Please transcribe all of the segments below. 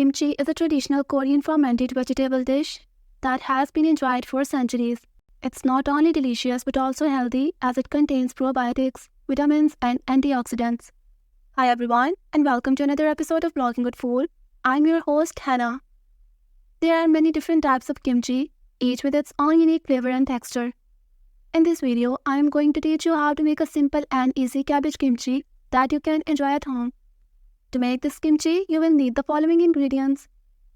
Kimchi is a traditional Korean fermented vegetable dish that has been enjoyed for centuries. It's not only delicious but also healthy as it contains probiotics, vitamins, and antioxidants. Hi everyone, and welcome to another episode of Blogging Good Food. I'm your host Hannah. There are many different types of kimchi, each with its own unique flavor and texture. In this video, I am going to teach you how to make a simple and easy cabbage kimchi that you can enjoy at home. To make this kimchi, you will need the following ingredients: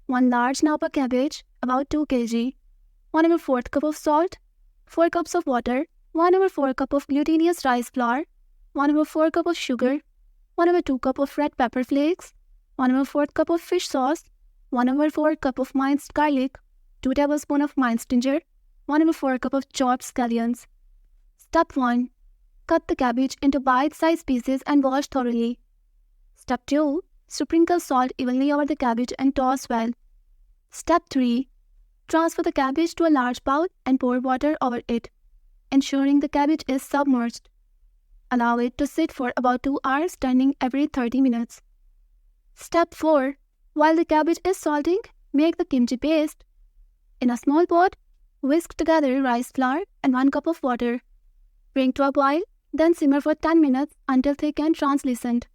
1 large napa cabbage, about 2 kg, 1/4 cup of salt, 4 cups of water, 1/4 cup of glutinous rice flour, 1/4 cup of sugar, 1/2 cup of red pepper flakes, 1/4 cup of fish sauce, 1/4 cup of minced garlic, 2 tablespoons of minced ginger, 1/4 cup of chopped scallions. Step 1. Cut the cabbage into bite-sized pieces and wash thoroughly. Step 2. Sprinkle salt evenly over the cabbage and toss well. Step 3. Transfer the cabbage to a large bowl and pour water over it, ensuring the cabbage is submerged. Allow it to sit for about 2 hours, turning every 30 minutes. Step 4. While the cabbage is salting, make the kimchi paste. In a small pot, whisk together rice flour and 1 cup of water. Bring to a boil, then simmer for 10 minutes until thick and translucent.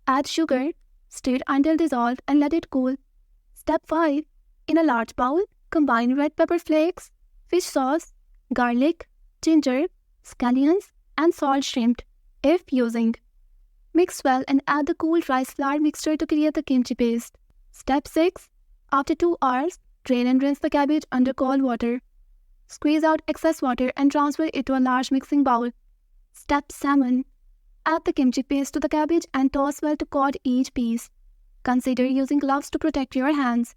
Add sugar, stir until dissolved and let it cool. Step 5. In a large bowl, combine red pepper flakes, fish sauce, garlic, ginger, scallions, and salt shrimp, if using. Mix well and add the cooled rice flour mixture to create the kimchi paste. Step 6. After 2 hours, drain and rinse the cabbage under cold water. Squeeze out excess water and transfer it to a large mixing bowl. Step 7. Add the kimchi paste to the cabbage and toss well to coat each piece. Consider using gloves to protect your hands.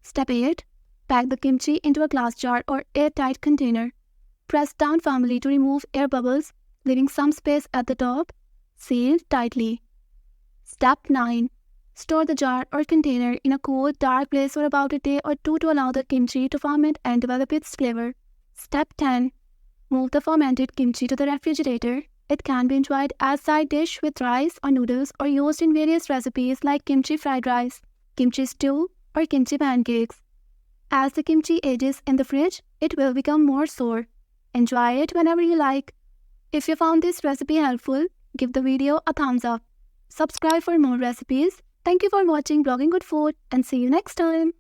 Step 8. Pack the kimchi into a glass jar or airtight container. Press down firmly to remove air bubbles, leaving some space at the top. Seal tightly. Step 9. Store the jar or container in a cool, dark place for about a day or 2 to allow the kimchi to ferment and develop its flavor. Step 10. Move the fermented kimchi to the refrigerator. It can be enjoyed as side dish with rice or noodles or used in various recipes like kimchi fried rice, kimchi stew, or kimchi pancakes. As the kimchi ages in the fridge, it will become more sour. Enjoy it whenever you like. If you found this recipe helpful, give the video a thumbs up. Subscribe for more recipes. Thank you for watching Blogging Good Food and see you next time.